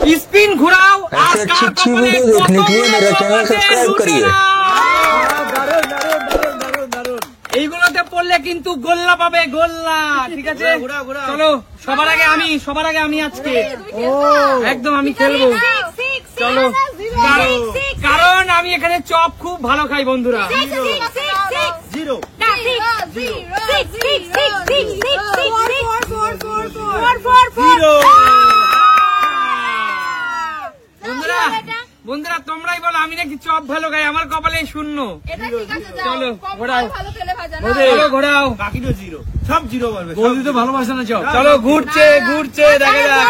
Spin घुराओ। ऐसे अच्छी अच्छी वीडियो देखने के लिए मेरा चैनल सब्सक्राइब करिए। এইগুলোতে পড়লে কিন্তু গোল্লা পাবে, গোল্লা। ঠিক আছে, চলো সবার আগে আমি আজকে একদম আমি খেলবো। চলো, কারণ আমি এখানে চপ খুব ভালো খাই বন্ধুরা। বন্ধুরা তোমরাই বলো আমি নাকি চপ ভালো খাই, আমার কপালে শূন্য। চলো ঘোরাও, ঘোরাও, বাকিটা জিরো, সব জিরো বলবে। বৌদি তো ভালোবাসে না চপ। চলো ঘুরছে দেখা যাক।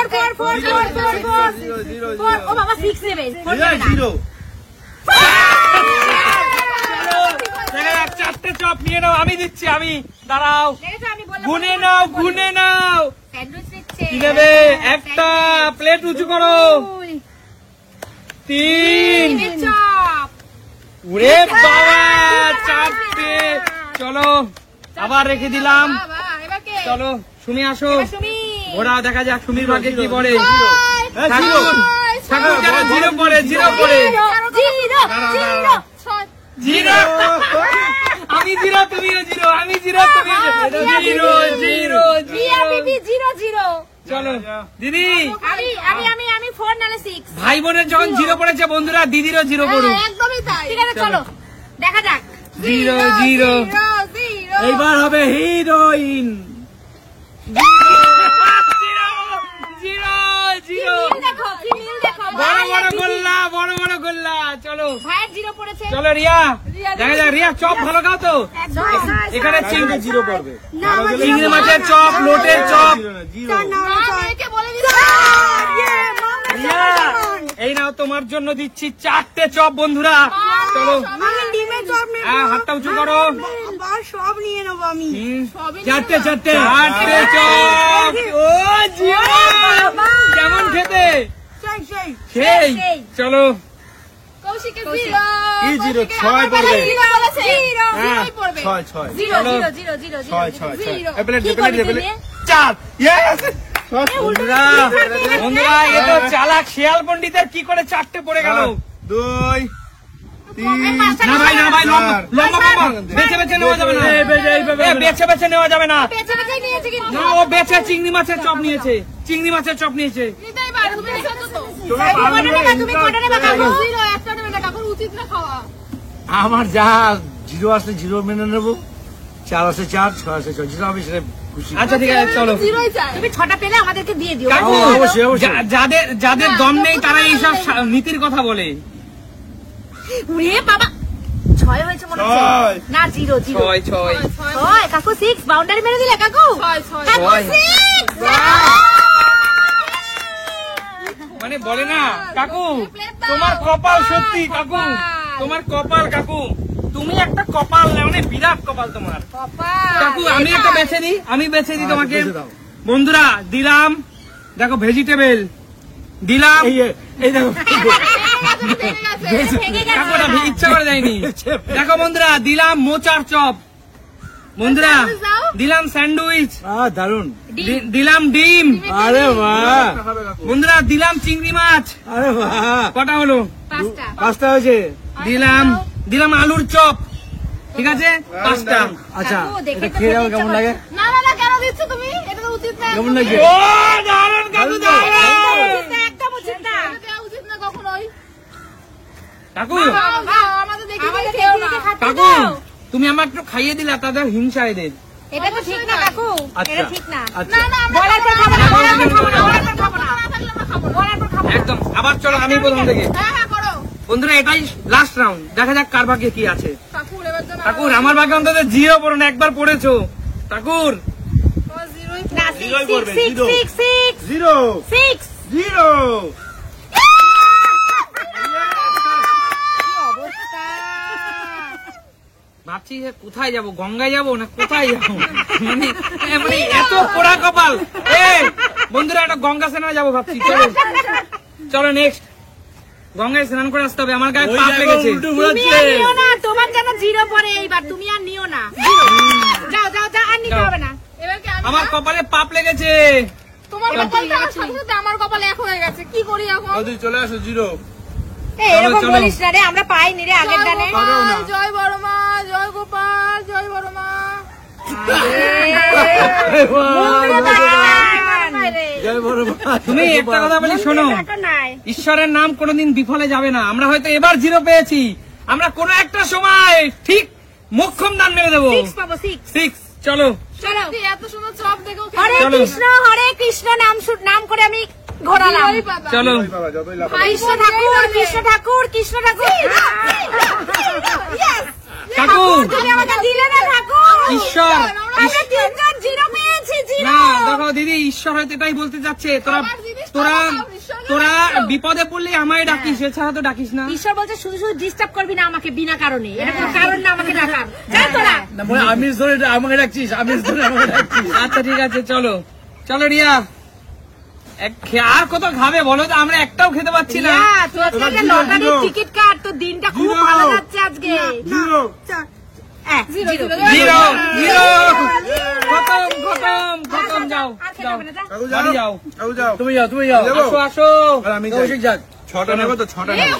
চারটে চপ নিয়ে নাও, আমি দিচ্ছি, আমি দাঁড়াও, গুনে নাও। কি নেবে? একটা প্লেট উঁচু করো। 3 উড়ে বাবা, 4টে। চলো আবার রেখে দিলাম। চলো সুমি আসো, ঘোড়া দেখা যাক সুমির ভাগ্যে কি পড়ে। ঠাকুর কেন জিরো পড়ে? জিরো, আমি জিরো, তুমিও জিরো, আমি জিরো, তুমিও জিরো। চলো দিদি, আমি 4 নালে 6। ভাই বোনের যখন জিরো পড়েছে বন্ধুরা, দিদিরও জিরো পড়ুক। একদমই তাই। ঠিক আছে চলো দেখা যাক। জিরো। এইবার হবে হিরোইন। জিরো। বড় গোল্লা। চলো ভাইয়ের জিরো পড়েছে। চলো রিয়া, দেখা যাক রিয়া চপ ভালো খাও তো? এখানে চিংড়ি জিরো পড়বে, চিংড়ি মাছের চপ, লোটের চপ। এই নাও তোমার জন্য দিচ্ছি 4টে চপ বন্ধুরা। চলো হাতটা উঁচু করো। সব নিয়ে নেবো আমি। 4টে চপ। ও জিও, কেমন খেতে? সেই। চলো জিরো, 6 পড়বে। বন্ধুরা এ তো চালাক শিয়াল পন্ডিতের কি করে 4টে পড়ে গেল? 2 3 না ভাই লম্বা বেছে নেওয়া যাবে না, বেছে নেওয়া যাবে না। না ও বেছে চিংড়ি মাছের চপ নিয়েছে, আমার যা জিরো আসলে জিরো মেনে নেবো, 4 আসে 4, 6 আসে 6, জিরো আমি সেটা খুশি। আচ্ছা ঠিক আছে চলো, তুমি 6টা পেলে আমাদেরকে দিয়ে দিও। যাদের দম নেই তারা এইসব নীতির কথা বলে। বাবা 6 হয়েছে মনে হচ্ছে না? 0 6 কাকু 6 বাউন্ডারি মেরে দিলে কাকু। 6 মানে বলে না কাকু তোমার কপাল, সত্যি কাকু তোমার কপাল। কাকু তুমি একটা কপাল, মানে বিরাট কপাল তোমার কাকু। আমি একটা বেছে দিই তোমাকে। বন্ধুরা দিলাম, দেখো ভেজিটেবল দিলাম, এই দেখো কাকুটা ইচ্ছা করে দেয়নি। দেখো বন্ধুরা দিলাম মোচার চপ, বন্ধুরা দিলাম স্যান্ডউইচ, দারুন, দিলাম ডিম, আরে বাহ, বন্ধুরা দিলাম চিংড়ি মাছ, আরে বাহ, কটা হলো? 5টা হয়েছে। দিলাম আলুর চপ, ঠিক আছে 5টা। আচ্ছা এটা খেয়ে যাও, কেমন লাগে? না কেন দিচ্ছ তুমি? এটা তো উচিত না। কেমন লাগে? ও দারুণ কাকু, একদম উচিত না, এটা উচিত না কখনোই। কাকু আমাদের দেখি খেও না কাকু, তুমি আমার একটু খাইয়ে দিলা, তাদের হিংসা এদের। এটা তো ঠিক না কাকু, এটা ঠিক না। না বলার পর খাবো না, একদম। আবার চলো আমি প্রথম থেকে। হ্যাঁ করো বন্ধুরা এটাই লাস্ট রাউন্ড, দেখা যাক কার ভাগ্যে কি আছে। ঠাকুর আমার ভাগ্যে অন্তত 0 পড়ো না, একবার পড়েছো ঠাকুর। না 6 ভাবছি কোথায় যাব, গঙ্গায় যাব না কোথায় যাবো, মানে এত পোড়া কপাল। বন্ধুরা একটা গঙ্গা স্নানে যাবো ভাবছি। চলো নেক্সট, গঙ্গায় স্নান করে আসতে হবে, আমার গায়ে পাপ লেগেছে। তোমার যেন 0 পড়ে এইবার, তুমি আর নিও না। যাও আর নিতে হবে না। আমার কপালে পাপ লেগেছে। তোমার কপালটা সাথে সাথে আমার কপাল এক হয়ে গেছে, কি করি এখন? চলে আসো জিরো। এরকম বলিস না রে, আমরা পাইনি রে আগের গানে। জয় বড় মা, জয় গোপাল, জয় বড় মা। তুমি একটা কথা বলি শোনো, ঈশ্বরের নাম কোনোদিন বিফলে যাবে না। আমরা হয়তো এবার জিরো পেয়েছি, আমরা কোন একটা সময় ঠিক মোক্ষম দান মেরে দেবো। 6 চলো এত সুন্দর চপ দেখো। হরে কৃষ্ণ নাম করে আমি ঘোরালাম। চলো কৃষ্ণ ঠাকুর, কৃষ্ণ ঠাকুর, কৃষ্ণ ঠাকুর। কাকু তুমি আমাকে দিলে না ঠাকুর। ঈশ্বর আমরা তিনজন জিরো পেয়েছি, জিরো। না দেখো দিদি, ঈশ্বর হয়তো এটাই বলতে যাচ্ছে, তোরা তোরা তোরা বিপদে পড়লে আমায় ডাকিস, এছাড়া তো ডাকিস না। ঈশ্বর বলছে শুধু শুধু ডিস্টার্ব করবি না আমাকে বিনা কারণে, এটা কোনো কারণ না আমাকে ডাকার। যা তোরা। আমিষ ধরে আমাকে ডাকছিস, আমিষ ধরে আমাকে ডাকছিস। আচ্ছা ঠিক আছে, চলো চলো রিয়া। আর কত খাবে বলো তো, আমরা একটাও খেতে পাচ্ছি না। তোর একটা লটারির টিকিট কাট, তোর দিনটা খুব ভালো যাচ্ছে আজকে। জিরো জিরো খতম খতম খতম। যাও যাও বাড়ি যাও। তুমি যাও, তুমি যাও। আসো আসো। আমি যাক 6টা নেবো তো, 6টা নেবো।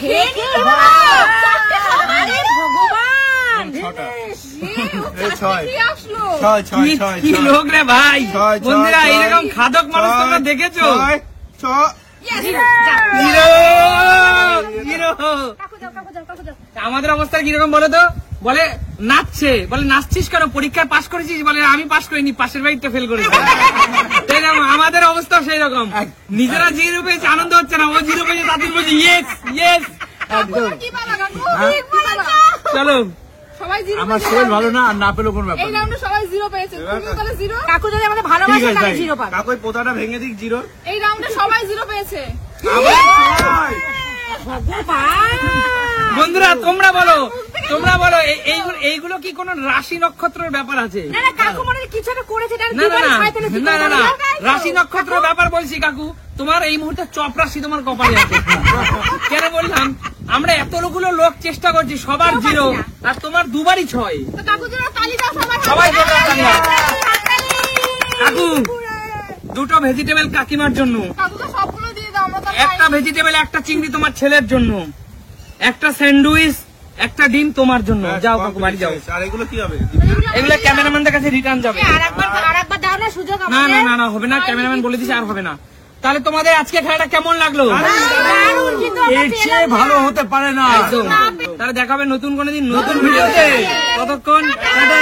আরে ভগবান, কি লোক রে ভাই, বন্ধুরা এরকম খাদক মানুষ তোমরা দেখেছো? Zero zero. আমাদের অবস্থা কিরকম বলো তো? বলে নাচছে, বলে নাচছিস কেন, পরীক্ষায় পাশ করেছিস? বলে আমি পাশ করিনি, পাশের বাড়িতে ফেল করেছি। আমাদের অবস্থা সেই রকম, নিজেরা জিরো পেয়েছে আনন্দ হচ্ছে না, ও জিরো পেয়েছে তাদের বলছে ইয়েস ইয়েস। চলো সবাই জিরো। আমার শরীর ভালো না, আর না পেলো কোন ব্যাপার। এই রাউন্ডে সবাই জিরো পেয়েছে, তুমিও তাহলে জিরো। কাকু যদি আমাদের ভালোবাসে তাহলে জিরো পাবে। কাকুই পোতাটা ভেঙে দিক জিরো। এই রাউন্ডে সবাই জিরো পেয়েছে। বন্ধুরা তোমরা বলো, তোমরা বলো এইগুলো কি কোন রাশি নক্ষত্রের ব্যাপার আছে? না না কাকু মনে হয় কিছু একটা করেছে, এটা না না দুবারই না ছয় ফেলেছে। না না না, রাশি নক্ষত্রের ব্যাপার বলছি কাকু। তোমার এই মুহূর্তে চপ রাশি তোমার কপালে আছে। কেন বললাম, আমরা এতগুলো লোক চেষ্টা করছি, সবার জিরো, আর তোমার দুবারই 6। তো কাকু জোড়া তালি দাও সবাই। সবাই জোরদার তালি দাও। কাকু দুটো ভেজিটেবল কাকিমার জন্য, কাকুকে সবগুলো দিয়ে দাও, আমরা তো একটা ভেজিটেবল, একটা চিংড়ি তোমার ছেলের জন্য, একটা স্যান্ডউইচ, একটা ডিম তোমার জন্য। যাও কাকু বাড়ি যাও। আর এগুলো কি হবে? এগুলো ক্যামেরাম্যানদের কাছে রিটার্ন যাবে। আরেকবার দাও না সুযোগ না আমাদের। না না না, হবে না, ক্যামেরাম্যান বলে দিছে আর হবে না। তাহলে তোমাদের আজকে খেলাটা কেমন লাগলো? দারুণ, কিন্তু আমরা এর চেয়ে ভালো হতে পারে না। একদম। তাহলে দেখাবে নতুন কোনদিন নতুন ভিডিওতে। ততক্ষণ টাটা।